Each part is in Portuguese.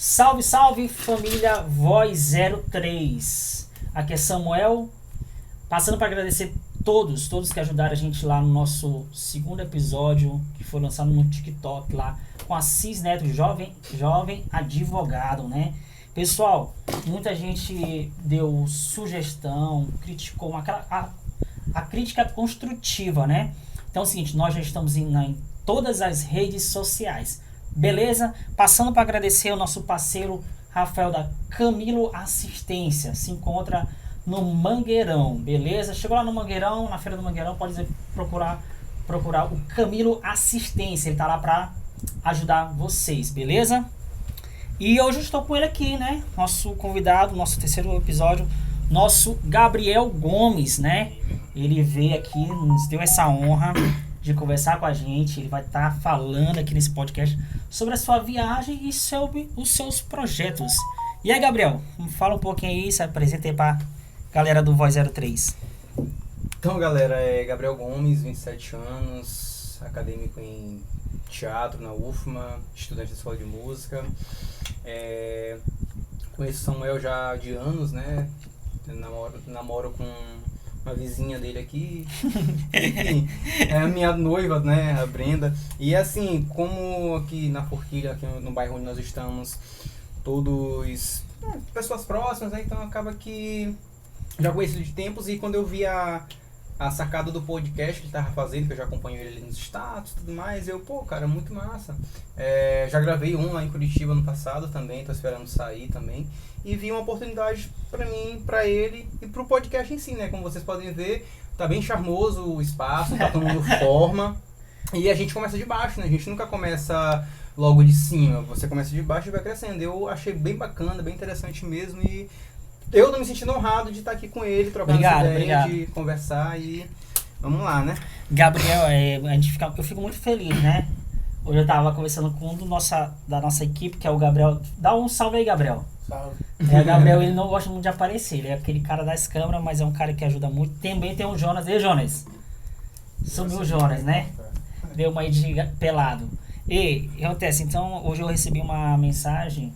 Salve, salve família Voz 03. Aqui é Samuel, passando para agradecer todos que ajudaram a gente lá no nosso segundo episódio, que foi lançado no TikTok lá, com Assis Neto, jovem advogado, né? Pessoal, muita gente deu sugestão, criticou, a crítica construtiva, né? Então é o seguinte, nós já estamos em todas as redes sociais. Beleza? Passando para agradecer ao nosso parceiro Rafael da Camilo Assistência. Se encontra no Mangueirão, beleza? Chegou lá no Mangueirão, na Feira do Mangueirão, pode procurar o Camilo Assistência. Ele tá lá para ajudar vocês, beleza? E hoje eu estou com ele aqui, né? Nosso convidado, nosso terceiro episódio, nosso Gabriel Gomes, né? Ele veio aqui, nos deu essa honra de conversar com a gente. Ele vai estar falando aqui nesse podcast sobre a sua viagem e sobre os seus projetos. E aí, Gabriel, fala um pouquinho aí, se apresenta aí pra galera do Voz 03. Então, galera, é Gabriel Gomes, 27 anos, acadêmico em teatro na UFMA, estudante da escola de música. Conheço Samuel já de anos, né? Namoro com uma vizinha dele aqui, enfim, é a minha noiva, né, a Brenda. E assim, como aqui na Forquilha, aqui no bairro onde nós estamos, todos pessoas próximas, né, então acaba que já conheci de tempos. E quando eu vi a sacada do podcast que ele tava fazendo, que eu já acompanho ele ali nos status e tudo mais, cara, muito massa. Já gravei um lá em Curitiba no passado também, tô esperando sair também. E vi uma oportunidade pra mim, pra ele e pro podcast em si, né? Como vocês podem ver, tá bem charmoso o espaço, tá tomando forma. E a gente começa de baixo, né? A gente nunca começa logo de cima, você começa de baixo e vai crescendo. Eu achei bem bacana, bem interessante mesmo, e eu tô me sentindo honrado de estar aqui com ele, trocando essa ideia, de conversar, e vamos lá, né? Gabriel, eu fico muito feliz, né? Hoje eu tava conversando com um da nossa equipe, que é o Gabriel. Dá um salve aí, Gabriel. Salve. O Gabriel, ele não gosta muito de aparecer, ele é aquele cara das câmeras, mas é um cara que ajuda muito. Também tem o Jonas. E Jonas? Subiu o Jonas, né? Deu uma aí de pelado. E acontece, então, hoje eu recebi uma mensagem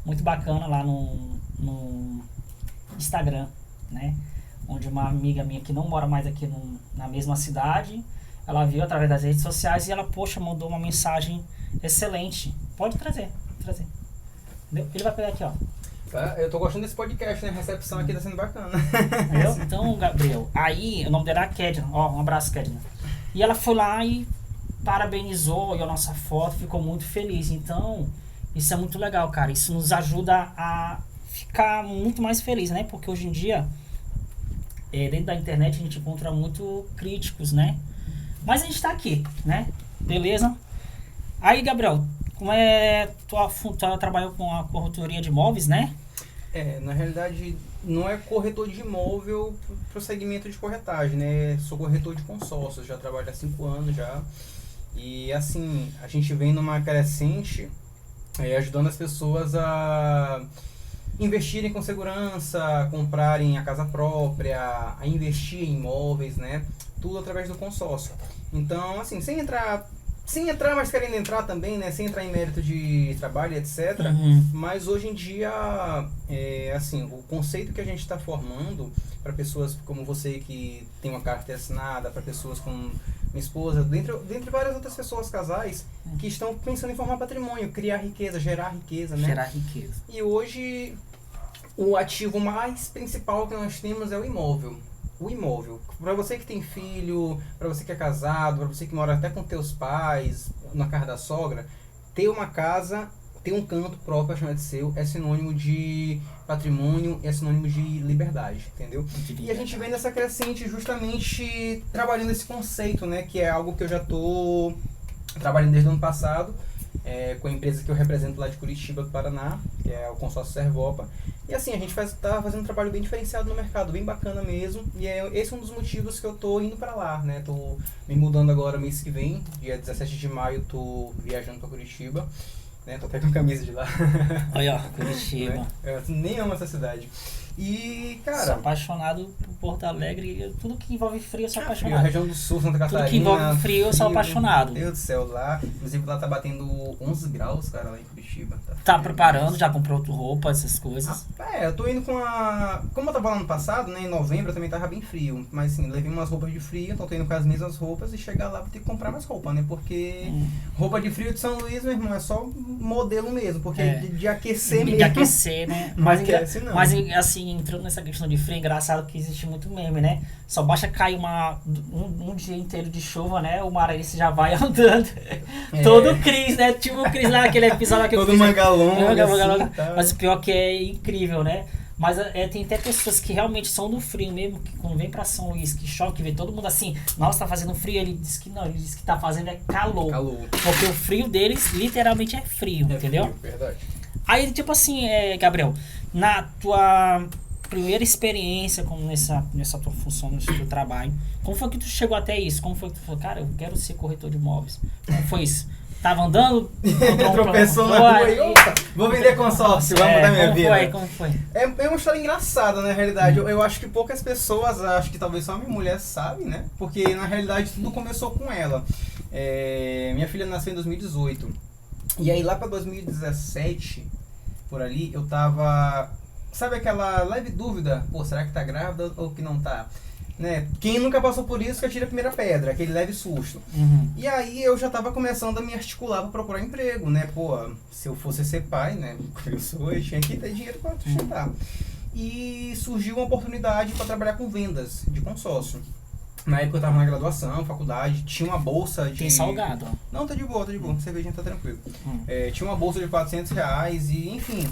muito bacana lá no Instagram, né? Onde uma amiga minha que não mora mais aqui na mesma cidade, ela viu através das redes sociais e ela, mandou uma mensagem excelente. Pode trazer. Entendeu? Ele vai pegar aqui, ó. Eu tô gostando desse podcast, né? A recepção aqui tá sendo bacana. Entendeu? Então, Gabriel, aí o nome dela é Kedna. Ó, um abraço, Kedna. E ela foi lá e parabenizou a nossa foto, ficou muito feliz. Então, isso é muito legal, cara. Isso nos ajuda a ficar muito mais feliz, né? Porque hoje em dia, dentro da internet, a gente encontra muito críticos, né? Mas a gente tá aqui, né? Beleza? Aí, Gabriel, como tu trabalhou com a corretoria de imóveis, né? Na realidade, não é corretor de imóvel pro segmento de corretagem, né? Sou corretor de consórcios, já trabalho há 5 anos já. E assim, a gente vem numa crescente, ajudando as pessoas a investirem com segurança, comprarem a casa própria, a investir em imóveis, né? Tudo através do consórcio. Então, assim, sem entrar, mas querendo entrar também, né? Sem entrar em mérito de trabalho, etc. Uhum. Mas hoje em dia, assim, o conceito que a gente está formando para pessoas como você que tem uma carteira assinada, para pessoas como minha esposa, dentre várias outras pessoas, casais, que estão pensando em formar patrimônio, criar riqueza, gerar riqueza, né? Gerar riqueza. E hoje, o ativo mais principal que nós temos é o imóvel. O imóvel. Para você que tem filho, para você que é casado, para você que mora até com teus pais, na casa da sogra, ter uma casa, ter um canto próprio chamado de seu, é sinônimo de patrimônio, é sinônimo de liberdade, entendeu? E a gente vem nessa crescente justamente trabalhando esse conceito, né? Que é algo que eu já tô trabalhando desde o ano passado, com a empresa que eu represento lá de Curitiba, do Paraná, que é o consórcio Servopa. E assim, a gente tá fazendo um trabalho bem diferenciado no mercado, bem bacana mesmo. E esse é um dos motivos que eu tô indo pra lá, né? Tô me mudando agora mês que vem, dia 17 de maio, tô viajando pra Curitiba, né? Tô até com camisa de lá. Olha, ó, Curitiba. Eu nem amo essa cidade. E, Sou cara... apaixonado por Porto Alegre. Tudo que envolve frio, eu sou Frio, apaixonado. região do sul, Santa Catarina. Tudo que envolve frio, eu sou apaixonado. Meu Deus do céu, lá. Inclusive lá tá batendo 11 graus, cara, lá em Curitiba. Tá frio preparando, demais. já comprou roupa, essas coisas? Eu tô indo com a... Como eu tava lá no passado, né, em novembro, eu também tava bem frio. Mas assim, levei umas roupas de frio, então tô indo com as mesmas roupas e chegar lá vou ter que comprar mais roupa, né? Porque roupa de frio de São Luís, meu irmão, é só modelo mesmo. Porque de aquecer mesmo. De aquecer, né? Não aquece, não. Mas assim, entrando nessa questão de frio, é engraçado que existe muito meme, né? Só basta cair um dia inteiro de chuva, né? O maranhense já vai andando. Todo o Cris, né? Tipo o Cris lá, aquele episódio lá que eu Todo fiz. mangalonga, Mangalonga. tá. Mas o pior que é incrível, né? Mas tem até pessoas que realmente são do frio mesmo, que quando vem pra São Luís, que choque, vê todo mundo assim, nossa, tá fazendo frio, ele diz que não, ele diz que tá fazendo calor. Porque o frio deles literalmente é frio, entendeu? Frio, verdade. Aí, tipo assim, Gabriel, na tua primeira experiência como nessa tua função, nesse teu trabalho, como foi que tu chegou até isso? Como foi que tu falou, cara, eu quero ser corretor de imóveis? Como foi isso? Tava andando, tropeçou na rua e opa, vou vender consórcio, vai mudar minha vida. Como foi? É uma história engraçada, na realidade. Eu acho que poucas pessoas, acho que talvez só a minha mulher sabe, né? Porque na realidade tudo começou com ela. Minha filha nasceu em 2018. E aí lá pra 2017, por ali, eu tava... Sabe aquela leve dúvida? Pô, será que tá grávida ou que não tá? Né? Quem nunca passou por isso que atira a primeira pedra, aquele leve susto. E aí eu já tava começando a me articular pra procurar emprego, né? Pô, se eu fosse ser pai, né? Eu tinha que ter dinheiro pra sustentar. E surgiu uma oportunidade para trabalhar com vendas de consórcio. Na época eu tava na graduação, faculdade, tinha uma bolsa de... Tem salgado, ó. Não, tá de boa, cervejinha tá tranquilo. Tinha uma bolsa de R$400 e, enfim...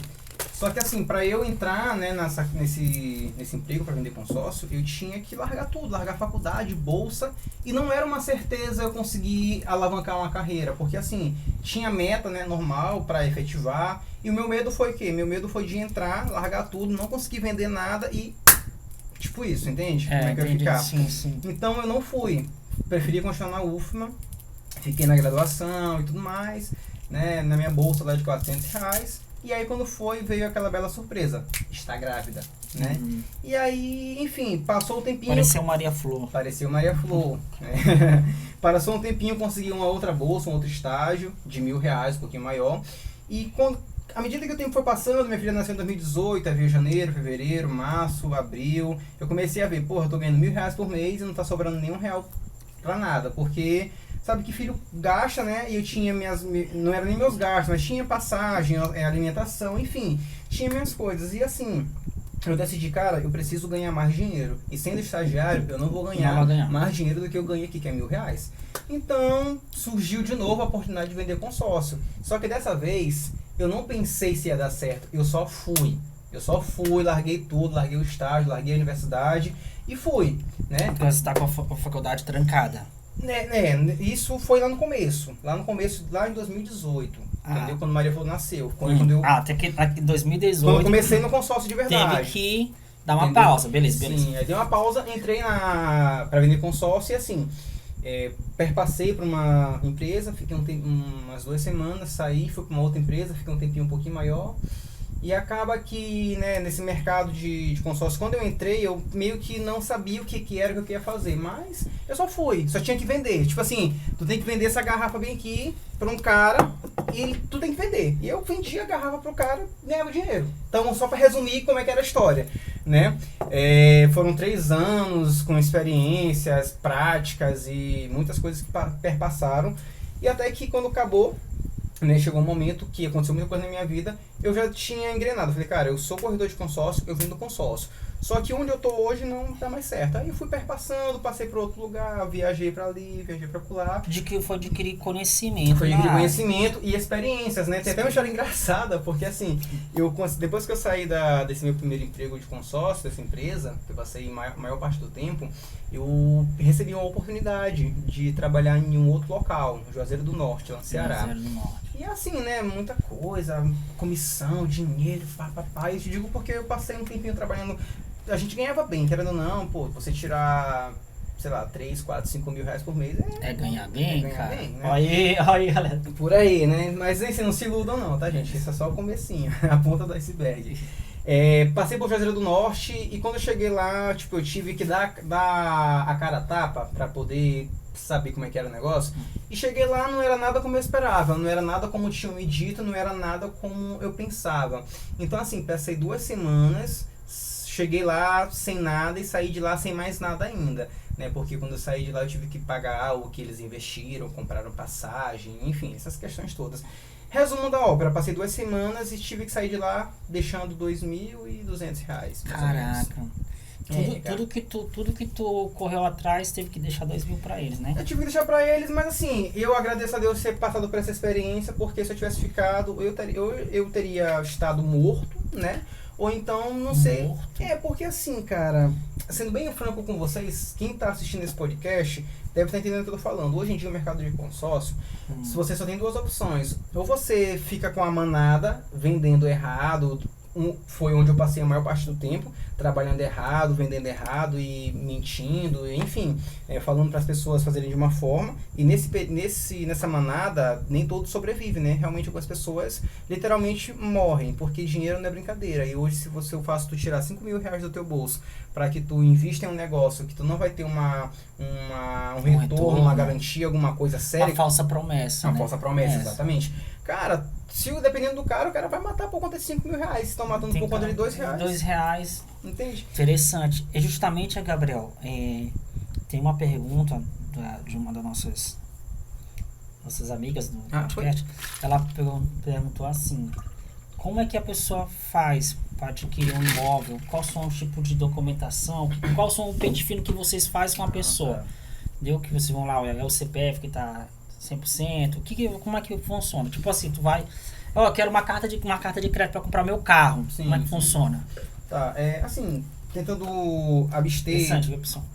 Só que assim, para eu entrar, né, nesse emprego para vender consórcio, eu tinha que largar tudo, largar faculdade, bolsa, e não era uma certeza eu conseguir alavancar uma carreira, porque assim, tinha meta, né, normal para efetivar, e o meu medo foi o quê? Meu medo foi de entrar, largar tudo, não conseguir vender nada e tipo isso, entende? Como é que eu ia ficar? Sim. Então eu não fui, preferi continuar na UFMA, fiquei na graduação e tudo mais, né, na minha bolsa lá de R$400. E aí quando veio aquela bela surpresa, está grávida, né? E aí, enfim, passou o tempinho... Pareceu Maria Flor. Né? Passou um tempinho, consegui uma outra bolsa, um outro estágio de R$1.000, um pouquinho maior. E à medida que o tempo foi passando, minha filha nasceu em 2018, aí veio janeiro, fevereiro, março, abril. Eu comecei a ver, porra, eu tô ganhando R$1.000 por mês e não tá sobrando nenhum real pra nada, porque... Sabe que filho gasta, né? E eu tinha não era nem meus gastos, mas tinha passagem, alimentação, enfim, tinha minhas coisas. E assim, eu decidi, cara, eu preciso ganhar mais dinheiro. E sendo estagiário, eu não vou ganhar mais dinheiro do que eu ganhei aqui, que é R$1.000. Então, surgiu de novo a oportunidade de vender consórcio. Só que dessa vez, eu não pensei se ia dar certo, eu só fui. Larguei tudo, larguei o estágio, larguei a universidade e fui, né? Porque você tá com a faculdade trancada. Isso foi lá no começo, lá em 2018, entendeu? Quando Maria Flor nasceu. Até que em 2018... Quando eu comecei no consórcio de verdade. Teve que dar uma pausa, beleza. Sim, aí dei uma pausa, entrei pra vender consórcio e assim, perpassei para uma empresa, fiquei umas 2 semanas, saí, fui para uma outra empresa, fiquei um tempinho um pouquinho maior. E acaba que, né, nesse mercado de consórcio, quando eu entrei, eu meio que não sabia o que era que eu queria fazer, mas eu só tinha que vender. Tipo assim, tu tem que vender essa garrafa bem aqui pra um cara e tu tem que vender. E eu vendi a garrafa pro cara e ganhava dinheiro. Então, só pra resumir como é que era a história, né? Foram 3 anos com experiências, práticas e muitas coisas que perpassaram. E até que quando acabou, né, chegou um momento que aconteceu muita coisa na minha vida, eu já tinha engrenado. Falei, cara, eu sou corredor de consórcio, eu vendo consórcio. Só que onde eu tô hoje não tá mais certo. Aí eu fui perpassando, passei para outro lugar, viajei para ali, viajei para lá. Foi adquirir conhecimento. Foi adquirir conhecimento e experiências, né? Tem até uma história engraçada, porque assim, depois que eu saí desse meu primeiro emprego de consórcio, dessa empresa, que eu passei a maior parte do tempo, eu recebi uma oportunidade de trabalhar em um outro local, no Juazeiro do Norte, lá no Ceará. Juazeiro do Norte. E assim, né, muita coisa, comissão, dinheiro, papapá. Eu te digo porque eu passei um tempinho trabalhando, a gente ganhava bem, querendo ou não, pô, você tirar, sei lá, 3, 4, 5 mil reais por mês ganhar bem, cara. Bem, né? Olha aí, galera. Por aí, né? Mas assim, não se iludam não, tá, gente? Isso é só o comecinho, a ponta do iceberg. Passei por Juazeiro do Norte e quando eu cheguei lá, tipo, eu tive que dar a cara a tapa pra poder saber como é que era o negócio. E cheguei lá, não era nada como eu esperava, não era nada como tinham me dito, não era nada como eu pensava. Então, assim, passei 2 semanas, cheguei lá sem nada e saí de lá sem mais nada ainda. Né? Porque quando eu saí de lá eu tive que pagar o que eles investiram, compraram passagem, enfim, essas questões todas. Resumo da ópera, passei 2 semanas e tive que sair de lá deixando R$2.200. Caraca. Tudo que tu correu atrás, teve que deixar 2.000 pra eles, né? Eu tive que deixar pra eles, mas assim, eu agradeço a Deus ter passado por essa experiência, porque se eu tivesse ficado, eu teria estado morto, né? Ou então, não sei. Morto. Porque assim, cara, sendo bem franco com vocês, quem tá assistindo esse podcast deve estar entendendo o que eu tô falando. Hoje em dia, o mercado de consórcio, se você só tem 2 opções. Ou você fica com a manada, vendendo errado, foi onde eu passei a maior parte do tempo, trabalhando errado, vendendo errado e mentindo, enfim, falando para as pessoas fazerem de uma forma. E nessa manada, nem todos sobrevivem, né? Realmente algumas pessoas literalmente morrem, porque dinheiro não é brincadeira. E hoje, se eu faço tu tirar R$5.000 do teu bolso para que tu invista em um negócio que tu não vai ter um retorno, uma garantia, alguma coisa séria. Uma falsa promessa. Uma falsa promessa, exatamente. Cara, dependendo do cara, o cara vai matar por conta de R$5.000. Estão matando por conta de R$2. R$2. Entende? Interessante. E justamente, Gabriel, tem uma pergunta de uma das nossas amigas do podcast. Ela perguntou assim: como é que a pessoa faz para adquirir um imóvel? Quais são os tipos de documentação? Qual são o pente fino que vocês fazem com a pessoa? Entendeu? Que vocês vão lá, é o CPF que tá 100%, como é que funciona? Tipo assim, tu vai, eu quero uma carta de crédito para comprar meu carro. Sim, como é que funciona? Tá, assim, tentando abster,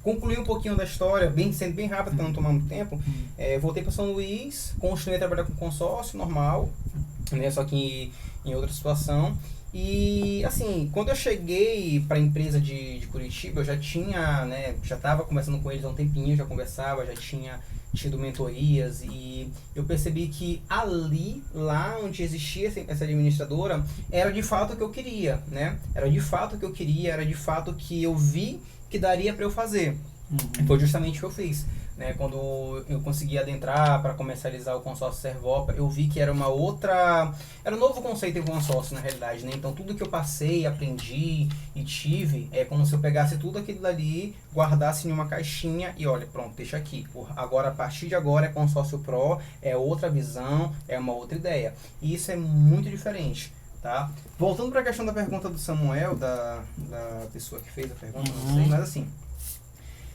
concluir um pouquinho da história, sendo bem rápido para não tomar muito tempo. Voltei para São Luís, continuei a trabalhar com consórcio normal, né, só que em outra situação. E assim, quando eu cheguei para a empresa de Curitiba, eu já tinha, né, já estava conversando com eles há um tempinho, já conversava, já tinha tido mentorias, e eu percebi que lá onde existia essa administradora, era de fato o que eu queria, né? Era de fato o que eu queria, era de fato o que eu vi que daria para eu fazer. Foi justamente o que eu fiz. Né, quando eu consegui adentrar para comercializar o consórcio Servopa, eu vi que era um novo conceito em consórcio, na realidade, né? Então tudo que eu passei, aprendi e tive, é como se eu pegasse tudo aquilo dali, guardasse em uma caixinha e olha, pronto, deixa aqui. Agora, a partir de agora é consórcio Pro, é outra visão, é uma outra ideia. E isso é muito diferente. Tá? Voltando para a questão da pergunta do Samuel, da pessoa que fez a pergunta, não sei, mas assim,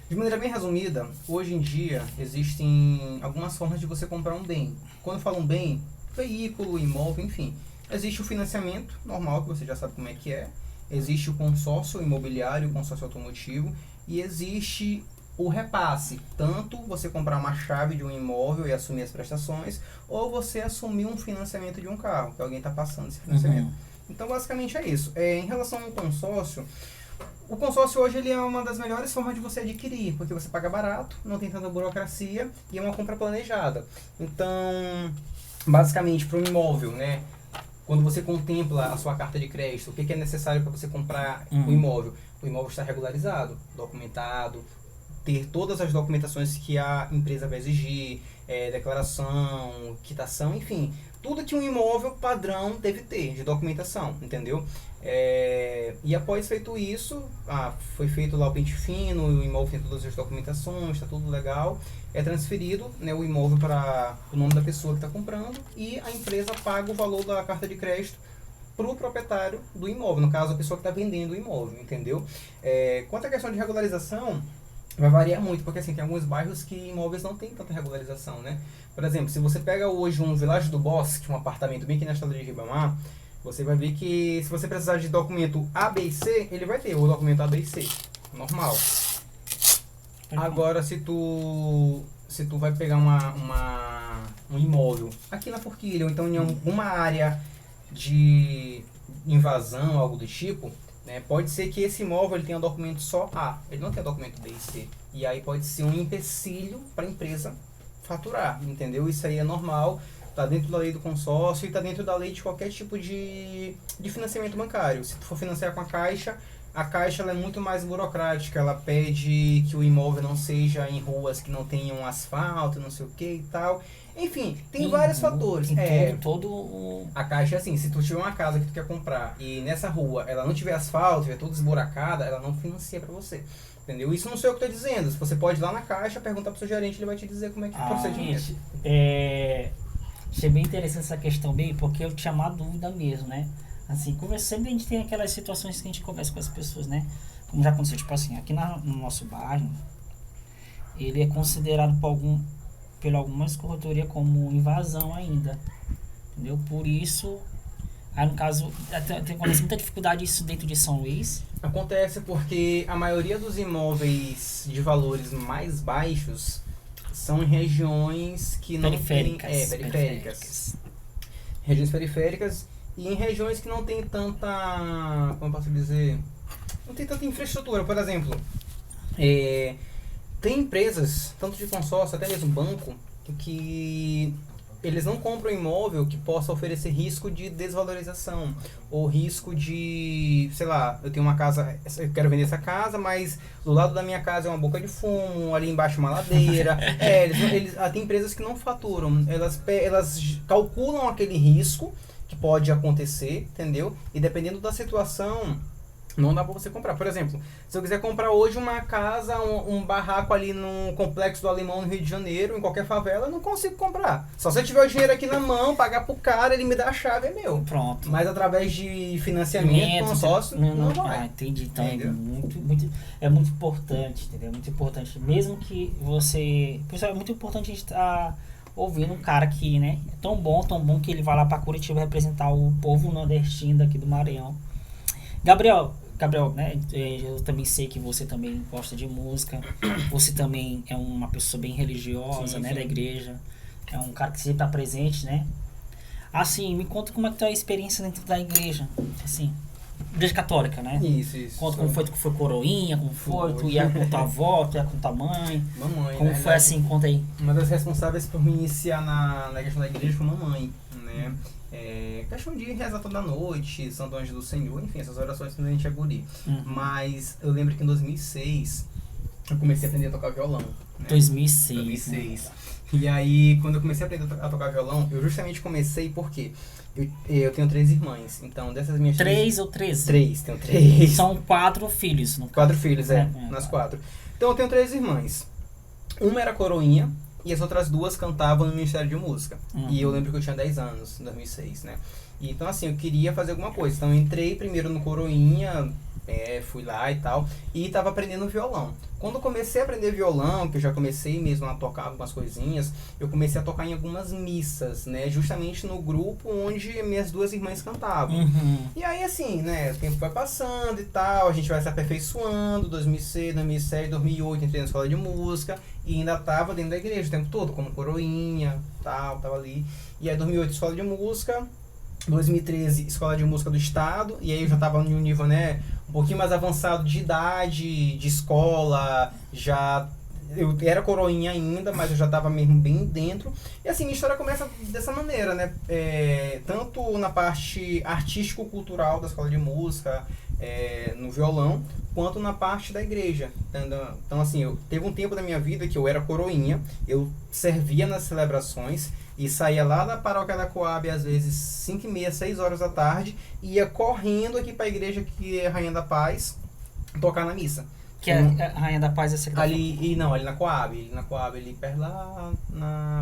de maneira bem resumida, hoje em dia existem algumas formas de você comprar um bem. Quando eu falo um bem, veículo, imóvel, enfim, existe o financiamento normal, que você já sabe como é que é. Existe o consórcio imobiliário, o consórcio automotivo, e existe o repasse. Tanto você comprar uma chave de um imóvel e assumir as prestações, ou você assumir um financiamento de um carro, que alguém está passando esse financiamento. Então, basicamente é isso. Em relação ao consórcio, o consórcio hoje ele é uma das melhores formas de você adquirir, porque você paga barato, não tem tanta burocracia e é uma compra planejada. Então, basicamente, para um imóvel, né? Quando você contempla a sua carta de crédito, o que é necessário para você comprar o imóvel? O imóvel está regularizado, documentado, ter todas as documentações que a empresa vai exigir, declaração, quitação, enfim, tudo que um imóvel padrão deve ter de documentação, entendeu? E após feito isso, foi feito lá o pente fino, o imóvel tem todas as documentações, está tudo legal, é transferido, né, o imóvel para o nome da pessoa que está comprando e a empresa paga o valor da carta de crédito para o proprietário do imóvel, no caso a pessoa que está vendendo o imóvel, entendeu? Quanto à questão de regularização, vai variar muito, porque assim, tem alguns bairros que imóveis não tem tanta regularização, né? Por exemplo, se você pega hoje um Vilagem do Bosque, um apartamento bem aqui na estrada de Ribamar, você vai ver que se você precisar de documento A, B e C, ele vai ter o documento A, B e C, normal. Agora, se tu vai pegar um imóvel aqui na Forquilha, ou então em alguma área de invasão, algo do tipo, né, pode ser que esse imóvel ele tenha um documento só A, ele não tem documento B e C. E aí pode ser um empecilho para a empresa faturar, entendeu? Isso aí é normal, tá dentro da lei do consórcio e tá dentro da lei de qualquer tipo de financiamento bancário. Se tu for financiar com a Caixa ela é muito mais burocrática, ela pede que o imóvel não seja em ruas que não tenham asfalto, não sei o que e tal. Enfim, tem vários fatores. A Caixa, assim, se tu tiver uma casa que tu quer comprar e nessa rua ela não tiver asfalto, tiver toda esburacada, ela não financia pra você. Entendeu? Isso não sou eu que tô dizendo. Você pode ir lá na Caixa, perguntar pro seu gerente, ele vai te dizer como é que é o procedimento. Achei bem interessante essa questão, bem, porque eu tinha uma dúvida mesmo, né? Assim, sempre a gente tem aquelas situações que a gente conversa com as pessoas, né? Como já aconteceu, tipo assim, aqui no nosso bairro, ele é considerado por algumas corretorias como invasão ainda, entendeu? Por isso, aí no caso, acontece muita dificuldade isso dentro de São Luís. Acontece porque a maioria dos imóveis de valores mais baixos são em regiões que não periféricas. Periféricas. Regiões periféricas e em regiões que não tem tanta, como eu posso dizer, não tem tanta infraestrutura. Por exemplo, tem empresas, tanto de consórcio, até mesmo banco, que eles não compram imóvel que possa oferecer risco de desvalorização ou risco de, sei lá, eu tenho uma casa, eu quero vender essa casa, mas do lado da minha casa é uma boca de fumo, ali embaixo uma ladeira. Tem empresas que não faturam, elas calculam aquele risco que pode acontecer, entendeu? E dependendo da situação, não dá pra você comprar. Por exemplo, se eu quiser comprar hoje uma casa, um barraco ali no Complexo do Alemão, no Rio de Janeiro, em qualquer favela, eu não consigo comprar. Só se eu tiver o dinheiro aqui na mão, pagar pro cara, ele me dá a chave, é meu. Pronto. Mas através de financiamento, consórcio, não vai. Entendi. Então é muito importante, entendeu? Muito importante. Mesmo que você... Pessoal, é muito importante a gente estar ouvindo um cara que, né? É tão bom que ele vai lá pra Curitiba representar o povo nordestino daqui do Maranhão. Gabriel, né, eu também sei que você também gosta de música, você também é uma pessoa bem religiosa, né, da igreja, é um cara que sempre está presente, né? Assim, me conta como é que tá a experiência dentro da igreja, assim, igreja católica, né? Isso. Conta como foi que foi coroinha, como foi, tu ia com tua avó, tu ia com tua mãe. Mamãe, como né? Foi assim, conta aí. Uma das responsáveis por me iniciar na questão da igreja foi mamãe, né? Questão de rezar toda noite, Santo Anjo do Senhor, enfim, essas orações quando a gente é guri. Mas eu lembro que em 2006 eu comecei a aprender a tocar violão. Né? 2006. Né? E aí, quando eu comecei a aprender a tocar violão, eu justamente comecei porque eu tenho 3 irmãs. Então, dessas minhas 3 ou 13? 3, tenho 3. São 4 filhos. 4 filhos, nas 4. Então, eu tenho 3 irmãs. Uma era coroinha. E as outras 2 cantavam no Ministério de Música. E eu lembro que eu tinha 10 anos, em 2006, né? E, então, assim, eu queria fazer alguma coisa. Então, eu entrei primeiro no Coroinha, fui lá e tal, e tava aprendendo violão. Quando eu comecei a aprender violão, que eu já comecei mesmo a tocar algumas coisinhas, eu comecei a tocar em algumas missas, né? Justamente no grupo onde minhas 2 irmãs cantavam. E aí, assim, né? O tempo vai passando e tal, a gente vai se aperfeiçoando. 2006, 2007, 2008, entrei na escola de música e ainda tava dentro da igreja o tempo todo, como coroinha, tal, tava ali. E aí, 2008, escola de música. 2013, escola de música do estado, e aí eu já estava em um nível, né, um pouquinho mais avançado de idade, de escola, eu era coroinha ainda, mas eu já estava mesmo bem dentro. E assim, minha história começa dessa maneira, né, tanto na parte artístico-cultural da escola de música, no violão, quanto na parte da igreja. Então assim, teve um tempo da minha vida que eu era coroinha, eu servia nas celebrações, e saía lá da paróquia da Coab, às vezes 5h30, 6 horas da tarde, e ia correndo aqui para a igreja que é Rainha da Paz, tocar na missa. Que a Rainha da Paz é essa que ali na Coab, ali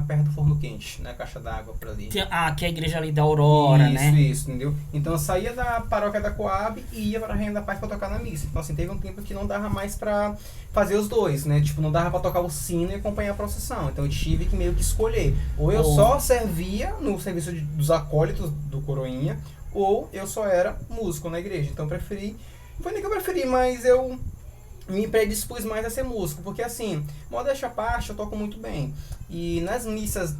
perto do forno quente, né, caixa d'água por ali. Que é a igreja ali da Aurora, né? Isso, entendeu? Então eu saía da paróquia da Coab e ia para a Rainha da Paz para tocar na missa. Então assim, teve um tempo que não dava mais para fazer os dois, né? Tipo, não dava para tocar o sino e acompanhar a procissão. Então eu tive que meio que escolher. Ou eu só servia no serviço dos acólitos do Coroinha, ou eu só era músico na igreja. Então eu preferi, não foi nem que eu preferi, mas eu me predispus mais a ser músico, porque assim, modéstia à parte, eu toco muito bem. E nas missas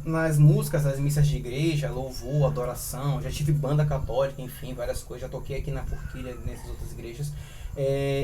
de igreja, louvor, adoração, já tive banda católica, enfim, várias coisas, já toquei aqui na Forquilha, nessas outras igrejas.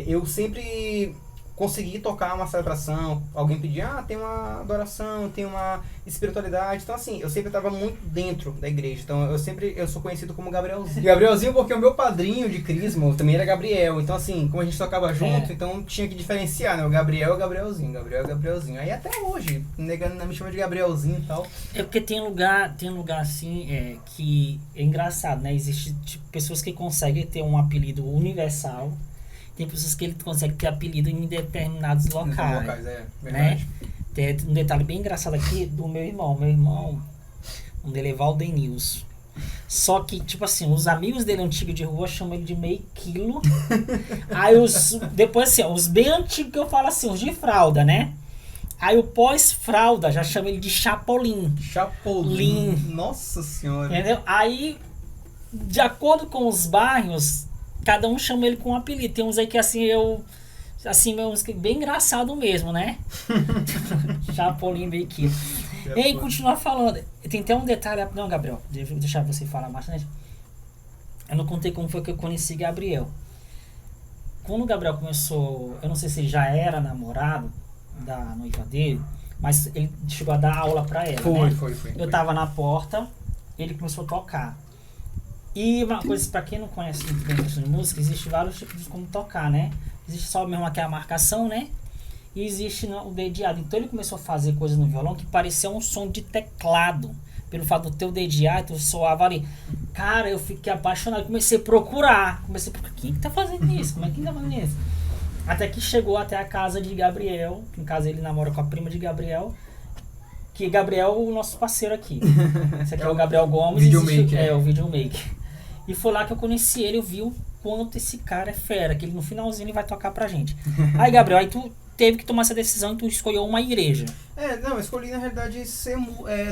Eu sempre conseguir tocar uma celebração, alguém pedir, tem uma adoração, tem uma espiritualidade. Então, assim, eu sempre estava muito dentro da igreja. Então, eu sou conhecido como Gabrielzinho. Gabrielzinho porque o meu padrinho de crisma também era Gabriel. Então, assim, como a gente tocava junto, então tinha que diferenciar, né? O Gabriel é o Gabrielzinho, Gabriel é o Gabrielzinho. Aí até hoje, negando, me chama de Gabrielzinho e tal. É porque tem lugar assim, que é engraçado, né? Existe tipo, pessoas que conseguem ter um apelido universal. Tem pessoas que ele consegue ter apelido em determinados locais. Verdade. Né? Tem um detalhe bem engraçado aqui do meu irmão. Meu irmão, um dele é Valdenilson. Só que, tipo assim, os amigos dele antigos de rua chamam ele de meio quilo. Aí depois assim, os bem antigos que eu falo assim, os de fralda, né? Aí o pós-fralda já chama ele de Chapolin. Chapolin. Nossa senhora. Entendeu? Aí, de acordo com os bairros, cada um chama ele com um apelido. Tem uns aí que assim, uns bem engraçado mesmo, né? Chapolin meio que. E aí, continuar falando. Tem até um detalhe. Não, Gabriel, vou deixar você falar bastante. Eu não contei como foi que eu conheci Gabriel. Quando o Gabriel começou, eu não sei se ele já era namorado da noiva dele, mas ele chegou a dar aula pra ela. Foi. Eu tava na porta, ele começou a tocar. E uma coisa, pra quem não conhece muito bem a questão de música, existe vários tipos de como tocar, né? Existe só mesmo aqui a marcação, né? E existe o dedilhado. Então ele começou a fazer coisas no violão que parecia um som de teclado. Pelo fato do teu dedilhado, tu soava ali. Cara, eu fiquei apaixonado. Comecei a procurar. Quem que tá fazendo isso? Como é que tá fazendo isso? Até que chegou até a casa de Gabriel. Que no caso ele namora com a prima de Gabriel. Que Gabriel é o nosso parceiro aqui. Esse aqui é o Gabriel Gomes. Videomaker. O Videomaker. E foi lá que eu conheci ele. Eu vi o quanto esse cara é fera. Que ele no finalzinho ele vai tocar pra gente. Aí, Gabriel, aí tu teve que tomar essa decisão e tu escolheu uma igreja. Eu escolhi na realidade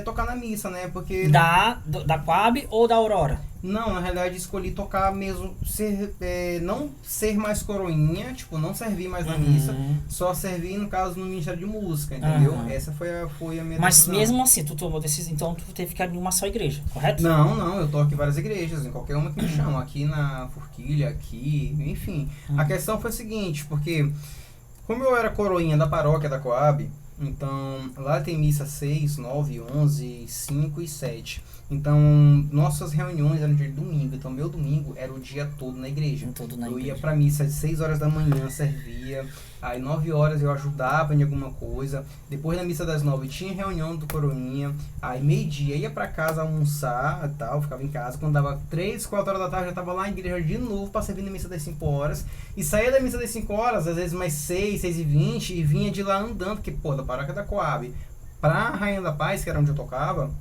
tocar na missa, né? Porque... Da Coab ou da Aurora? Não, na realidade escolhi tocar mesmo, não ser mais coroinha, tipo, não servir mais na missa, só servir, no caso, no Ministério de Música, entendeu? Essa foi a minha Mas decisão. mesmo assim, tu tomou decisão, então tu teve que ficar em uma só igreja, correto? Não, eu toco em várias igrejas, em qualquer uma que me chamam, aqui na Forquilha, aqui, enfim. A questão foi a seguinte, porque como eu era coroinha da paróquia da Coab, então lá tem missa 6, 9, 11, 5 e 7. Então, nossas reuniões eram dia de domingo. Então, meu domingo era o dia todo na igreja. Eu ia pra missa às 6 horas da manhã, servia. Aí, 9 horas eu ajudava em alguma coisa. Depois da missa das 9 tinha reunião do coroinha. Aí, meio-dia ia pra casa almoçar e tal. Ficava em casa. Quando dava 3, 4 horas da tarde, eu já tava lá na igreja de novo pra servir na missa das 5 horas. E saía da missa das 5 horas, às vezes mais 6, 6h20. E vinha de lá andando, porque, da paróquia da Coab pra Rainha da Paz, que era onde eu tocava,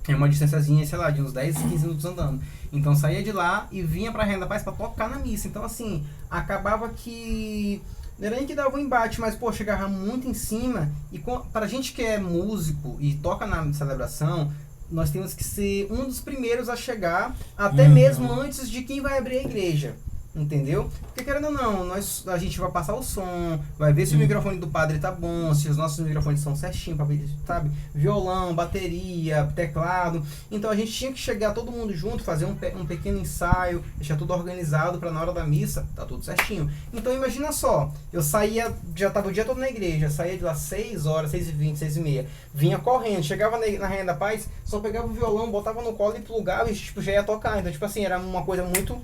é uma distânciazinha, sei lá, de uns 10, 15 minutos andando. Então saía de lá e vinha pra Rainha da Paz pra tocar na missa. Então assim, acabava que... Não era nem que dava um embate, mas chegava muito em cima. E pra gente que é músico e toca na celebração, nós temos que ser um dos primeiros a chegar, até mesmo antes de quem vai abrir a igreja. Entendeu? Porque querendo ou não, a gente vai passar o som, vai ver se o microfone do padre tá bom, se os nossos microfones são certinhos, sabe? Violão, bateria, teclado. Então a gente tinha que chegar todo mundo junto, fazer um pequeno ensaio, deixar tudo organizado pra na hora da missa, tá tudo certinho. Então imagina só, eu saía, já tava o dia todo na igreja, saía de lá 6 horas, 6h20, 6h30, vinha correndo, chegava na Rainha da Paz, só pegava o violão, botava no colo e plugava e já ia tocar. Então tipo assim, era uma coisa muito...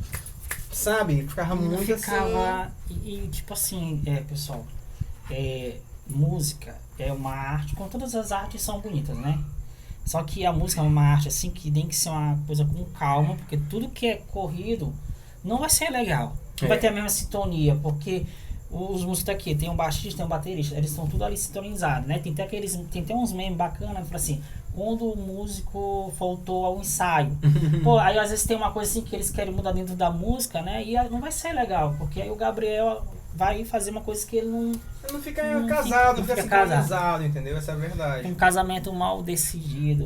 Sabe? Ficava muito assim... E tipo assim, pessoal, música é uma arte, como todas as artes são bonitas, né? Só que a música é uma arte assim que tem que ser uma coisa com calma, porque tudo que é corrido não vai ser legal. Não vai ter a mesma sintonia, porque os músicos daqui, tem um baixista, tem um baterista, eles estão tudo ali sintonizados, né? Tem até uns memes bacanas, assim, quando o músico faltou ao ensaio. Aí às vezes tem uma coisa assim que eles querem mudar dentro da música, né? E não vai ser legal, porque aí o Gabriel vai fazer uma coisa que ele não... Ele não fica casado, não fica sincronizado, entendeu? Essa é a verdade. Um casamento mal decidido.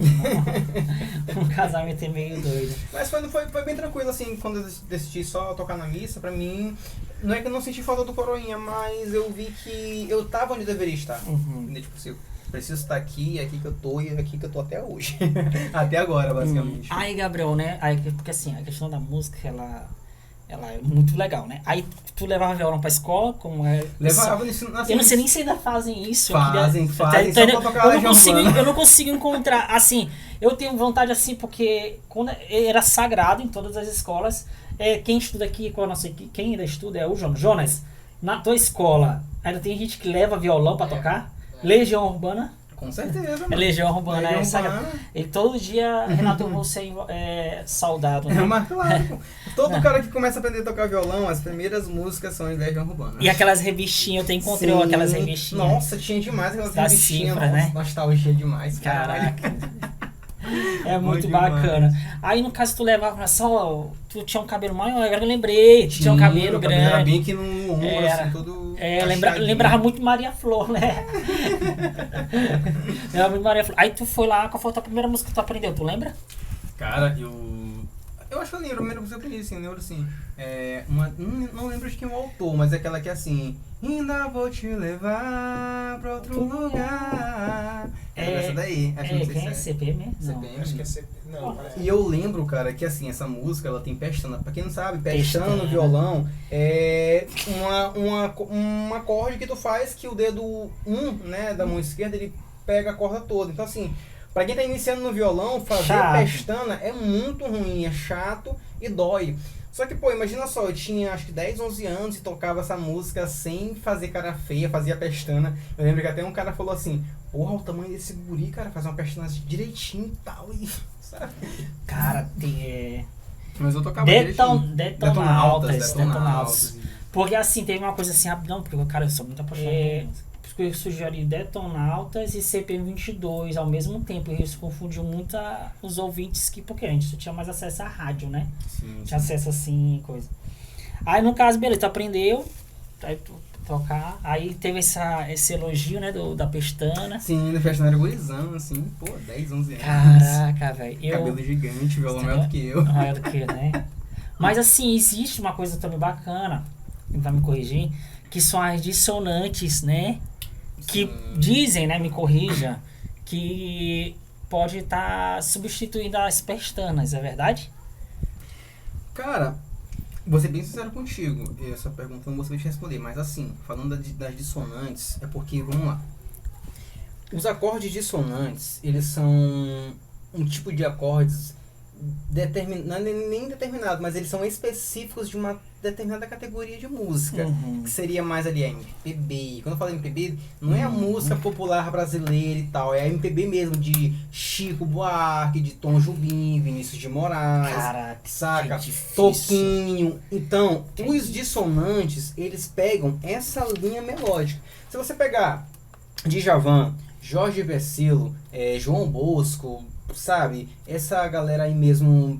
Um casamento meio doido. Mas foi bem tranquilo, assim, quando eu decidi só tocar na missa, pra mim... Não é que eu não senti falta do coroinha, mas eu vi que eu tava onde eu deveria estar. Tipo assim, eu preciso estar aqui, é aqui que eu tô e é aqui que eu tô até hoje. Até agora, basicamente. Aí, Gabriel, né? Porque assim, a questão da música, ela Ela é muito legal, né? Aí tu levava violão pra escola, como é? Levava assim, Eu não sei nem se ainda fazem isso. Fazem, Só pra tocar Legião Urbana. eu não consigo encontrar, assim, eu tenho vontade assim, porque quando era sagrado em todas as escolas, quem estuda aqui, quem ainda estuda é o Jonas. Na tua escola, ainda tem gente que leva violão pra tocar? Legião Urbana? Com certeza, mano. É Legião Urbana, Legião é sagrado. Urbana. E todo dia Renato Russo é saudado, né? Mas claro, pô. Todo cara que começa a aprender a tocar violão, as primeiras músicas são em Legião Urbana. E aquelas revistinhas, eu encontrei aquelas revistinhas. Nossa, tinha demais aquelas Da revistinhas. Cifra, né? Nostalgia demais. Caraca. É muito Bom demais. bacana. Aí no caso tu levava só. Tu tinha um cabelo maior, agora eu lembrei. Tu tinha um cabelo grande. Era bem aqui no ombro, Era. assim, todo. Lembrava muito Maria Flor, né? Lembrava muito Maria Flor. Aí tu foi lá, qual foi a tua primeira música que tu aprendeu? Tu lembra? Cara, eu acho que eu lembro, a primeira música que eu aprendi, assim, eu lembro assim. Não lembro de quem é o autor, mas é aquela que é assim. Ainda vou te levar pra outro lugar. Essa daí. Acho que não sei quem é? se CP mesmo? Não. CPM. Acho que é CP. Não, E eu lembro, cara, que assim, essa música, ela tem pestana. Pra quem não sabe, pestana Pestana. no violão é um acorde que tu faz que o dedo né, da mão esquerda, ele pega a corda toda. Então assim, pra quem tá iniciando no violão, fazer Chato. pestana é muito ruim, é chato e dói. Só que, pô, imagina só, eu tinha acho que 10, 11 anos e tocava essa música sem fazer cara feia, fazia pestana. Eu lembro que até um cara falou assim, porra, o tamanho desse guri, cara, faz uma pestana direitinho e tal, e, sabe? Cara, tem. Mas eu tocava Detona altas. altas. Porque assim, teve uma coisa assim rapidão, porque cara, eu sou muito apaixonado. Porque surgiu ali Detonautas e CPM 22 ao mesmo tempo. E isso confundiu muito os ouvintes, porque a gente tinha mais acesso à rádio, né? Sim. Tinha acesso assim, coisa. Aí no caso, beleza, tu aprendeu, aí tu tocar, aí teve esse elogio, né, da pestana. Sim, da pestana era gurizão, assim, pô, 10, 11 anos. Caraca, velho. Cabelo gigante, violão maior do que eu. Maior do que eu, né? Mas assim, existe uma coisa também bacana, vai me corrigir, que são as dissonantes, né? Que dizem, né, me corrija, que pode estar substituindo as pestanas, é verdade? Cara, vou ser bem sincero contigo, essa pergunta eu não vou saber te responder, mas assim, falando das dissonantes, é porque, vamos lá, os acordes dissonantes, eles são um tipo de acordes não é nem determinado, mas eles são específicos de uma determinada categoria de música, que seria mais ali a MPB. Quando eu falo MPB, não é a música popular brasileira e tal, é a MPB mesmo, de Chico Buarque, de Tom Jobim, Vinícius de Moraes, Caraca, saca? que difícil. Toquinho. Então, os dissonantes, eles pegam essa linha melódica. Se você pegar Djavan, Jorge Versilo, João Bosco, sabe, essa galera aí mesmo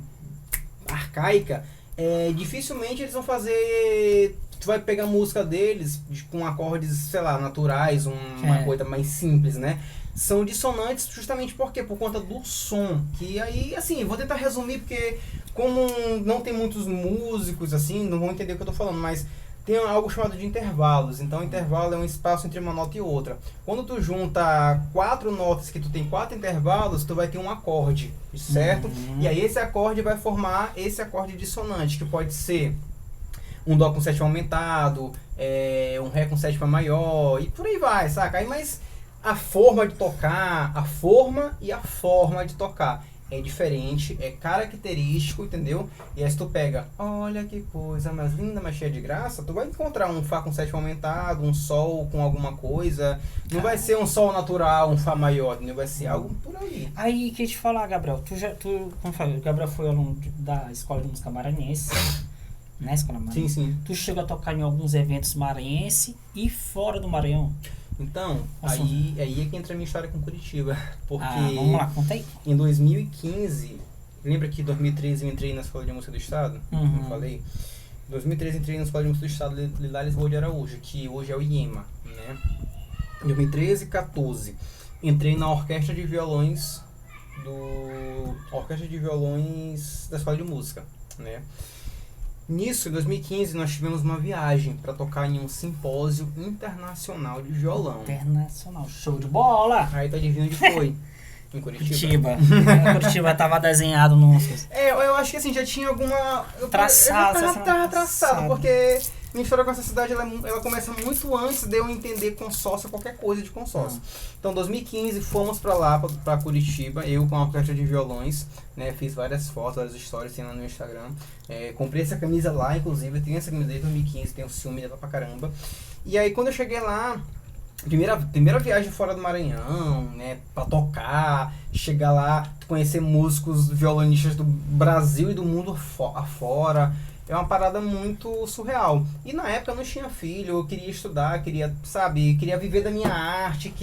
arcaica, dificilmente eles vão fazer. Tu vai pegar a música deles com acordes, sei lá, naturais, uma coisa mais simples, né? São dissonantes justamente por conta do som. Que aí, assim, vou tentar resumir porque como não tem muitos músicos, assim, não vão entender o que eu tô falando, mas tem algo chamado de intervalos. Então, intervalo é um espaço entre uma nota e outra. Quando tu junta 4 notas que tu tem 4 intervalos, tu vai ter um acorde, certo? E aí esse acorde vai formar esse acorde dissonante, que pode ser um Dó com sétima aumentado, um Ré com sétima maior, e por aí vai, saca? Aí, mas a forma de tocar, a forma e a forma de tocar é diferente, é característico, entendeu? E aí se tu pega, olha que coisa mais linda, mais cheia de graça, tu vai encontrar um Fá com sétima aumentado, um Sol com alguma coisa, não vai ser um Sol natural, um Fá maior, não vai ser algo por ali. Aí, que te falar, Gabriel, como eu falei, o Gabriel foi aluno da Escola de Música Maranhense, né, Escola Maranhense? Sim. Tu chegou a tocar em alguns eventos maranhense e fora do Maranhão? Então, aí é que entra a minha história com Curitiba, porque vamos lá, conta aí. Em 2015, lembra que em 2013 eu entrei na Escola de Música do Estado? Como eu falei? Em 2013 entrei na Escola de Música do Estado lá em Lisboa de Araújo, que hoje é o IEMA, né? Em 2013 e 14, entrei na Orquestra de Violões da Escola de Música, né? Nisso, em 2015, nós tivemos uma viagem para tocar em um simpósio internacional de violão. Internacional, show de bola! Aí tu adivinha onde foi? Em Curitiba. Curitiba tava desenhado no... Eu acho que assim, já tinha alguma... Traçado. Eu já tava traçado, porque minha história com essa cidade, ela começa muito antes de eu entender consórcio, qualquer coisa de consórcio. Então, em 2015, fomos pra lá, pra Curitiba, eu com a orquestra de violões, né, fiz várias fotos, várias histórias, tem lá no Instagram. Comprei essa camisa lá, inclusive, eu tenho essa camisa desde 2015, tenho ciúme dela pra caramba. E aí, quando eu cheguei lá, primeira viagem fora do Maranhão, né, pra tocar, chegar lá, conhecer músicos, violonistas do Brasil e do mundo afora, é uma parada muito surreal. E na época eu não tinha filho, eu queria estudar, queria viver da minha arte,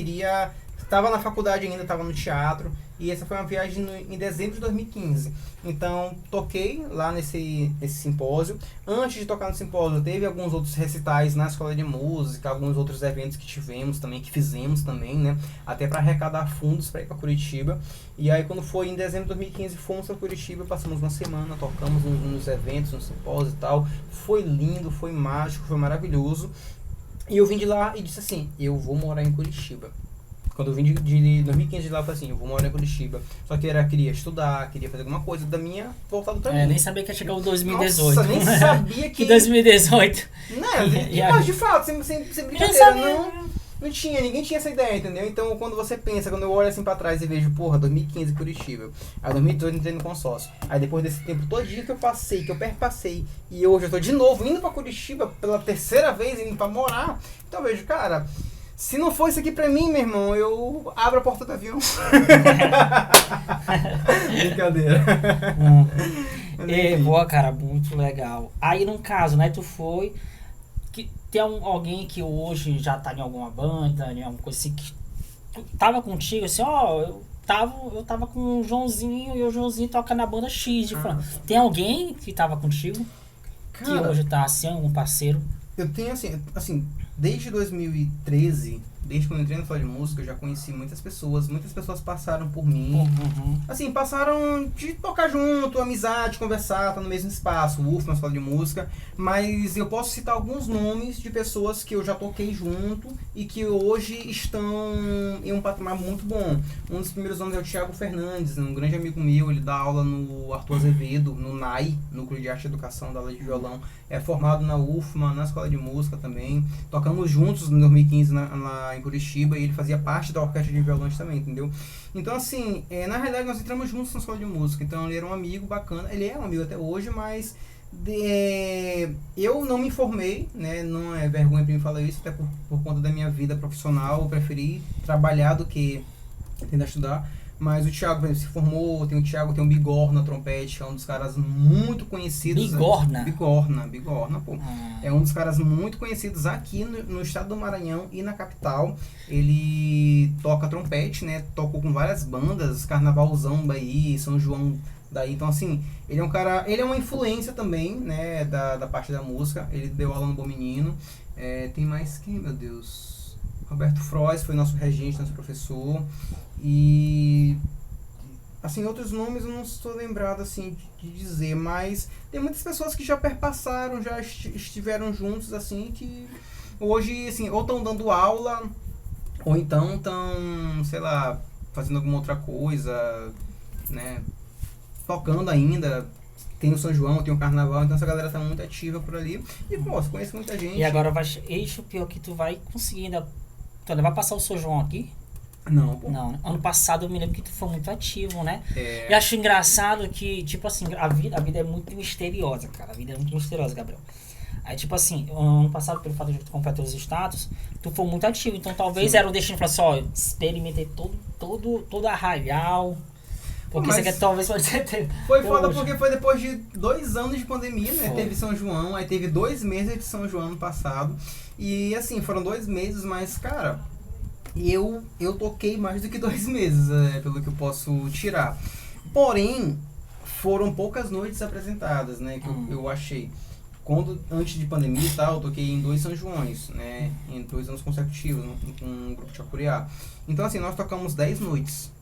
estava na faculdade ainda, estava no teatro, e essa foi uma viagem em dezembro de 2015. Então, toquei lá nesse simpósio. Antes de tocar no simpósio, teve alguns outros recitais na escola de música, alguns outros eventos que fizemos também, né? Até para arrecadar fundos para ir para Curitiba. E aí, quando foi em dezembro de 2015, fomos para Curitiba, passamos uma semana, tocamos nos eventos, no simpósio e tal. Foi lindo, foi mágico, foi maravilhoso. E eu vim de lá e disse assim, eu vou morar em Curitiba. Quando eu vim de 2015 de lá, eu falei assim, eu vou morar em Curitiba. Só que queria estudar, queria fazer alguma coisa voltado pra mim. Nem sabia que ia chegar o 2018. Nossa, nem sabia que... Que 2018. Mas de fato, sem brincadeira, não tinha, ninguém tinha essa ideia, entendeu? Então, quando você pensa, quando eu olho assim pra trás e vejo, 2015 Curitiba, aí 2018 entrei no consórcio, aí depois desse tempo todinho que eu passei, que eu perpassei, e hoje eu tô de novo indo pra Curitiba pela terceira vez, indo pra morar, então eu vejo, cara... Se não for isso aqui pra mim, meu irmão, eu abro a porta do avião. Brincadeira. Boa, cara, muito legal. Aí, no caso, né, tu foi... Tem alguém que hoje já tá em alguma banda, em alguma coisa assim, que tava contigo, assim, eu tava com o Joãozinho e o Joãozinho toca na banda X de França. Tem alguém que tava contigo? Cara, que hoje tá assim, um parceiro? Eu tenho assim, desde 2013, desde quando eu entrei na escola de música, eu já conheci muitas pessoas passaram por mim. Assim, passaram de tocar junto, amizade, conversar, tá no mesmo espaço, na escola de música, mas eu posso citar alguns nomes de pessoas que eu já toquei junto e que hoje estão em um patamar muito bom. Um dos primeiros nomes é o Thiago Fernandes, um grande amigo meu, ele dá aula no Arthur Azevedo, no NAI, Núcleo de Arte e Educação, dá aula de violão, é formado na UFMA, na escola de música também, tocamos juntos em 2015 lá em Curitiba e ele fazia parte da orquestra de violões também, entendeu? Então assim, na realidade nós entramos juntos na escola de música, então ele era um amigo bacana, ele é um amigo até hoje, mas eu não me formei, né? Não é vergonha pra mim falar isso, até por conta da minha vida profissional, eu preferi trabalhar do que tentar estudar. Mas o Thiago, por exemplo, se formou, tem o Bigorna trompete, que é um dos caras muito conhecidos. Bigorna, pô. É um dos caras muito conhecidos aqui no estado do Maranhão e na capital. Ele toca trompete, né? Tocou com várias bandas, Carnavalzão daí, São João daí. Então, assim, ele é uma influência também, né? Da parte da música. Ele deu aula no Bom Menino. Tem mais quem, meu Deus? Roberto Frois foi nosso regente, nosso professor. E assim, outros nomes eu não estou lembrado assim de dizer, mas tem muitas pessoas que já perpassaram, já estiveram juntos assim, que hoje assim, ou estão dando aula, ou então estão, sei lá, fazendo alguma outra coisa, né, tocando ainda. Tem o São João, tem o Carnaval, então essa galera tá muito ativa por ali. E, pô, você conhece muita gente. E agora o pior que tu vai conseguir ainda. Tu vai passar o São João aqui? Não, pô. Não, ano passado eu me lembro que tu foi muito ativo, né? E acho engraçado que, tipo assim, a vida é muito misteriosa, cara. A vida é muito misteriosa, Gabriel. Aí, tipo assim, ano passado, pelo fato de tu completar os status, tu foi muito ativo. Então, talvez era o destino de falar assim, experimentei todo Arraial. Porque isso aqui talvez pode ser... Foi foda porque foi depois de 2 anos de pandemia, né? Teve São João, aí teve 2 meses de São João ano passado. E, assim, foram 2 meses, mas, cara... Eu toquei mais do que 2 meses, pelo que eu posso tirar. Porém, foram poucas noites apresentadas, né? Que eu achei. Antes de pandemia e tal, eu toquei em 2 São Joões, né? Em 2 anos consecutivos, com um grupo de Chacuriá. Então, assim, nós tocamos 10 noites.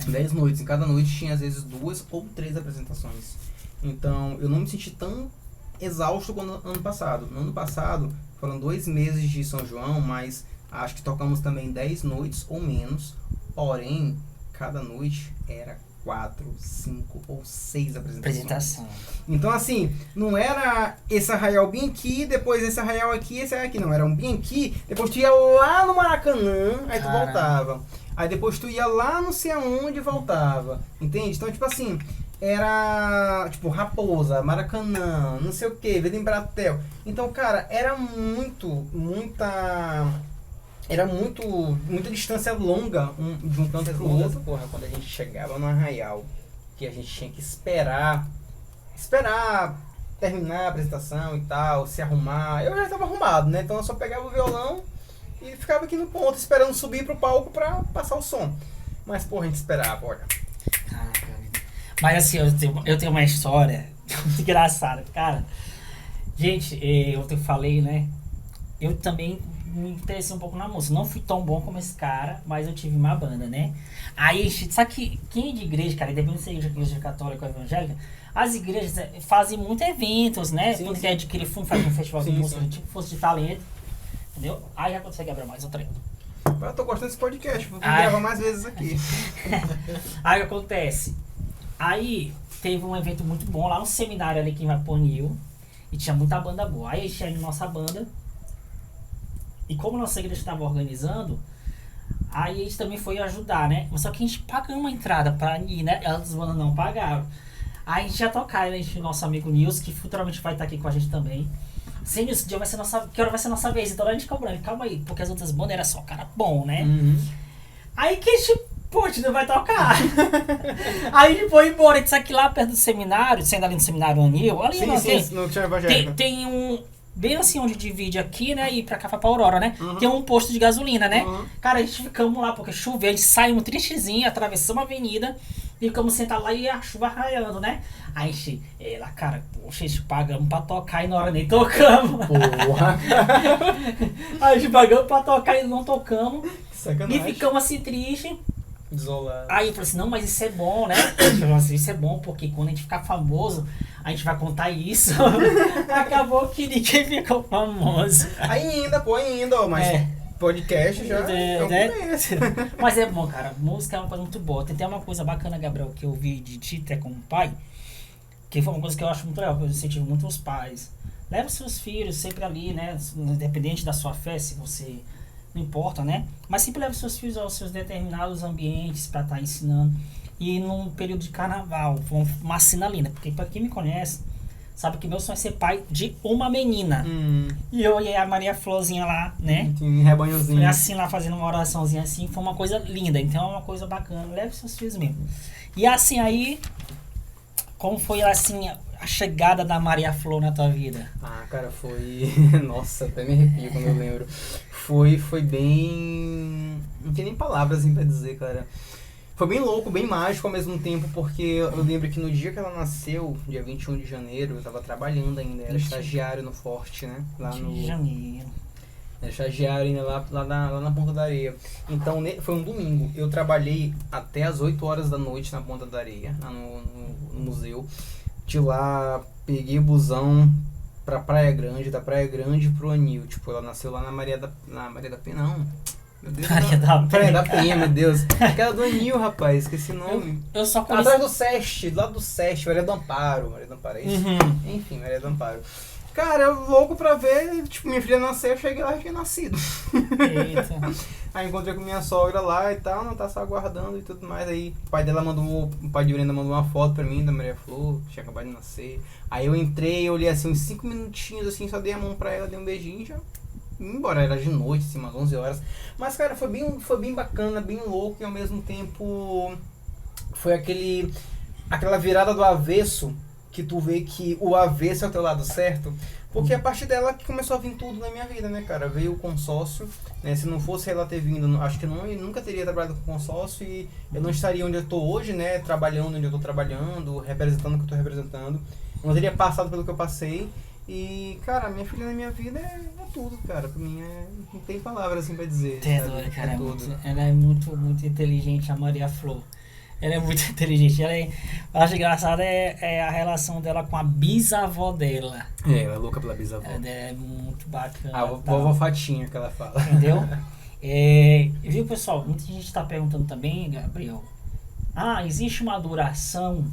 10 noites. Em cada noite tinha, às vezes, 2 ou 3 apresentações. Então, eu não me senti tão exausto quanto ano passado. No ano passado, foram 2 meses de São João, mas... Acho que tocamos também 10 noites ou menos. Porém, cada noite era 4, 5 ou 6 apresentações. Apresentação. Então, assim, não era esse arraial bem aqui, depois esse arraial aqui, esse arraial aqui. Não, era um bem aqui, depois tu ia lá no Maracanã, aí tu Caramba. voltava. Aí depois tu ia lá não sei aonde e voltava. Entende? Então, tipo assim, era tipo Raposa, Maracanã, não sei o que, Vila Embratel. Então, cara, era muita distância longa de um canto pro outro, porra, quando a gente chegava no arraial, que a gente tinha que esperar terminar a apresentação e tal, se arrumar. Eu já estava arrumado, né? Então eu só pegava o violão e ficava aqui no ponto, esperando subir pro palco pra passar o som. Mas, porra, a gente esperava, olha. Caraca. Mas assim, eu tenho uma história muito engraçada. Cara, gente, eu te falei, né? Eu também me interessei um pouco na música. Não fui tão bom como esse cara, mas eu tive uma banda, né? Aí, sabe que quem é de igreja, cara, independente se é igreja católica ou evangélica, as igrejas fazem muitos eventos, né? Sim, Quando sim. quer adquirir fundo, faz um festival de Sim, música, sim. tipo força de talento. Entendeu? Aí já consegue abrir mais um treino. Eu tô gostando desse podcast, vou Ai. gravar mais vezes aqui. Aí o que acontece? Aí teve um evento muito bom lá no seminário ali que em Vaponil. E tinha muita banda boa. Aí tinha a nossa banda. E como nossa igreja estava organizando, aí a gente também foi ajudar, né? Só que a gente pagou uma entrada pra ir, né? Elas bandas não pagaram. Aí a gente ia tocar, né? Nosso amigo Nilson, que futuramente vai estar aqui com a gente também. Sem Nilson, que hora vai ser nossa vez? Então a gente cobrando, calma aí, porque as outras bandas era só cara bom, né? Uhum. Aí que a gente, pô, a gente não vai tocar. Aí a gente foi embora, a gente saiu aqui lá perto do seminário, saindo ali no seminário Anil, ali Sim, não, sim, não tinha evangélica. tem um, bem assim onde divide aqui, né, e pra cá vai pra Aurora, né? Uhum. Tem um posto de gasolina, né? Uhum. Cara, a gente ficamos lá, porque choveu, a gente saímos tristezinho, atravessamos a avenida, e ficamos sentados lá e a chuva raiando, né? Aí a gente, ela, cara, poxa, a gente pagamos pra tocar e na hora nem tocamos. Porra, Aí a gente pagamos pra tocar e não tocamos. E sacanagem. ficamos assim tristes. Desolado. Aí eu falei assim, não, mas isso é bom, né? Eu falei assim, isso é bom, porque quando a gente ficar famoso, a gente vai contar isso. Acabou que ninguém ficou famoso. Ainda, ó, mas É. podcast já é um né? começo. Mas é bom, cara. Música é uma coisa muito boa. Tem até uma coisa bacana, Gabriel, que eu vi de ti, até como pai, que foi uma coisa que eu acho muito legal, que eu incentivo muito os pais. Leva os seus filhos sempre ali, né? Independente da sua fé, se você... Não importa, né? Mas sempre leve seus filhos aos seus determinados ambientes para estar ensinando. E num período de carnaval, foi uma cena linda. Porque para quem me conhece, sabe que meu sonho é ser pai de uma menina. E eu e a Maria Florzinha lá, né? Tem um rebanhozinho. Foi assim lá, fazendo uma oraçãozinha assim. Foi uma coisa linda. Então é uma coisa bacana. Leve seus filhos mesmo. E assim aí, como foi assim a chegada da Maria Flor na tua vida? Ah, cara, foi... Nossa, até me arrepio quando eu lembro. Foi bem... Não tem nem palavras assim pra dizer, cara. Foi bem louco, bem mágico ao mesmo tempo, porque eu lembro que no dia que ela nasceu, dia 21 de janeiro, eu tava trabalhando ainda, era estagiário no Forte, né? Lá no... De janeiro. Era estagiário ainda lá na Ponta da Areia. Então, foi um domingo. Eu trabalhei até as 8 horas da noite na Ponta da Areia, lá no museu. De lá, peguei o busão pra Praia Grande, da Praia Grande pro Anil. Tipo, ela nasceu lá na Maria da Penha, não. Meu Deus. Maria da Penha. Praia da Penha, meu Deus. Aquela do Anil, rapaz, esqueci o nome. Eu só conheci... Atrás do SEST, do lado do SEST, Maria do Amparo, é isso? Uhum. Enfim, Maria do Amparo. Cara, eu louco pra ver, tipo, minha filha nasceu, eu cheguei lá e tinha nascido. Eita. Aí encontrei com minha sogra lá e tal, não tá só aguardando e tudo mais. Aí o pai de Brenda mandou uma foto pra mim da Maria Flor, que tinha acabado de nascer. Aí eu entrei, olhei assim uns 5 minutinhos assim, só dei a mão pra ela, dei um beijinho e já vim embora. Era de noite, assim, umas 11 horas. Mas, cara, foi bem bacana, bem louco e ao mesmo tempo foi aquela virada do avesso, que tu vê que o avesso é o teu lado certo. Porque a partir dela que começou a vir tudo na minha vida, né, cara? Veio o consórcio, né? Se não fosse ela ter vindo, acho que eu nunca teria trabalhado com consórcio e eu não estaria onde eu tô hoje, né? Trabalhando onde eu tô trabalhando, representando o que eu tô representando. Eu não teria passado pelo que eu passei. E, cara, minha filha na minha vida é tudo, cara. Pra mim não tem palavras assim pra dizer. Tem sabe? dor, cara. É tudo. Ela é muito, muito inteligente, a Maria Flor. Ela é muito inteligente. Eu acho engraçado a relação dela com a bisavó dela. Ela é louca pela bisavó. Ela é muito bacana. A vovó Fatinha que ela fala. Entendeu? Viu, pessoal? Muita gente tá perguntando também, Gabriel, existe uma duração,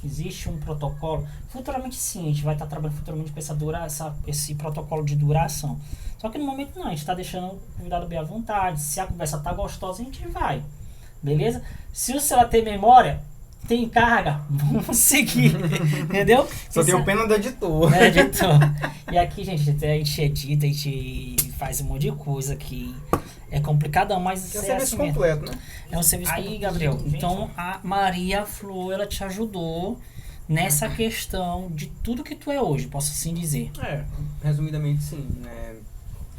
existe um protocolo. Futuramente sim, a gente vai estar trabalhando futuramente com esse protocolo de duração. Só que no momento não, a gente está deixando o convidado bem à vontade. Se a conversa tá gostosa, a gente vai. Beleza? Se o celular tem memória, tem carga, vamos seguir. Entendeu? Só tem o pena do editor. Editor. E aqui, gente, a gente edita, a gente faz um monte de coisa que é complicadão, mas é um serviço completo, né? É um serviço completo. Aí, Gabriel, então a Maria Flor, ela te ajudou nessa questão de tudo que tu é hoje, posso assim dizer. Resumidamente sim, né?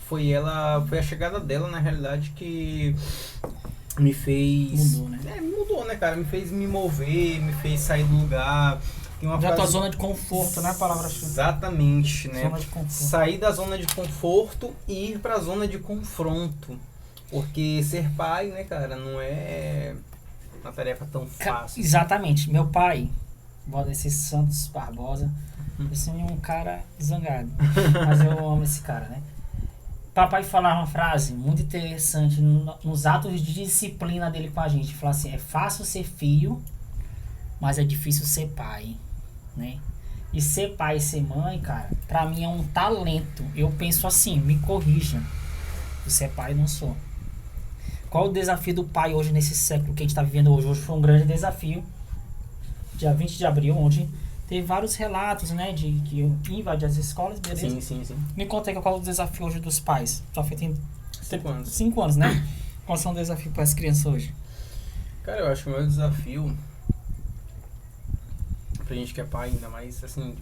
Foi a chegada dela, na realidade, que me fez... Mudou, né? Mudou, né, cara? Me fez me mover, me fez sair do lugar. Tem uma tua zona de conforto, né? A palavra exatamente, né? Zona de conforto. Sair da zona de conforto e ir pra zona de confronto. Porque ser pai, né, cara, não é uma tarefa tão fácil. Exatamente. Meu pai, Valdeci Santos Barbosa, esse é um cara zangado. Mas eu amo esse cara, né? Papai falava uma frase muito interessante nos atos de disciplina dele com a gente. Falava assim, é fácil ser filho, mas é difícil ser pai, né? E ser pai e ser mãe, cara, pra mim é um talento. Eu penso assim, me corrija. Eu ser pai não sou. Qual o desafio do pai hoje nesse século que a gente tá vivendo hoje? Hoje foi um grande desafio. Dia 20 de abril, onde teve vários relatos, né, de que invade as escolas, beleza? Sim. Me conta aí qual é o desafio hoje dos pais. Tua filha tem 5 anos. 5 anos, né? Qual são o desafio para as crianças hoje? Cara, eu acho que o meu desafio pra gente que é pai, ainda mais assim,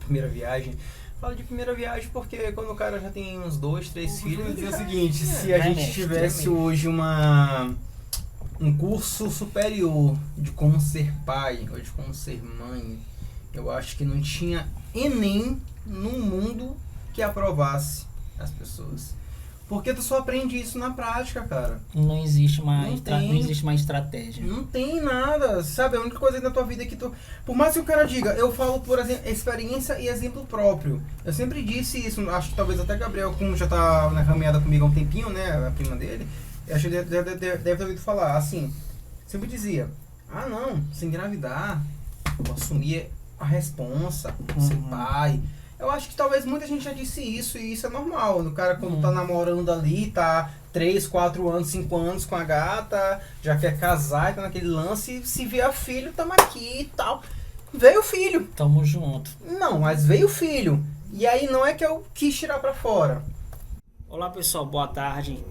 primeira viagem. Falo de primeira viagem porque quando o cara já tem uns 2, 3 filhos, é o seguinte, se a gente tivesse hoje um curso superior de como ser pai ou de como ser mãe, eu acho que não tinha Enem no mundo que aprovasse as pessoas. Porque tu só aprende isso na prática, cara. Não existe uma estratégia. Não tem nada, sabe? A única coisa na tua vida é que tu... Por mais que o cara diga, eu falo por experiência e exemplo próprio. Eu sempre disse isso, acho que talvez até Gabriel, como já tá na caminhada comigo há um tempinho, né? A prima dele, eu acho que deve ter ouvido falar, assim, sempre dizia, não, se engravidar, vou assumir a responsa, ser pai... Eu acho que talvez muita gente já disse isso, e isso é normal. O cara quando tá namorando ali, tá 3, 4 anos, 5 anos com a gata, já quer casar, tá naquele lance, se vier filho, tamo aqui e tal. Veio o filho. Tamo junto. Não, mas veio o filho. E aí não é que eu quis tirar pra fora. Olá pessoal, boa tarde.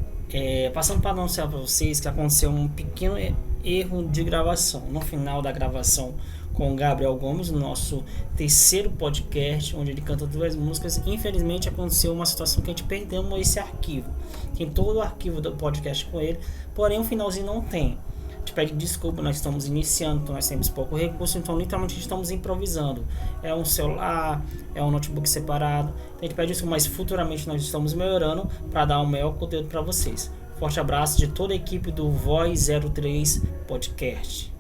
Passando para anunciar para vocês que aconteceu um pequeno erro de gravação. No final da gravação com o Gabriel Gomes, no nosso terceiro podcast, onde ele canta 2 músicas, infelizmente aconteceu uma situação que a gente perdeu esse arquivo. Tem todo o arquivo do podcast com ele, porém o finalzinho não tem. A gente pede desculpa, nós estamos iniciando, então nós temos pouco recurso, então literalmente estamos improvisando. É um celular, é um notebook separado, então a gente pede desculpa, mas futuramente nós estamos melhorando para dar o melhor conteúdo para vocês. Forte abraço de toda a equipe do Voz 03 Podcast.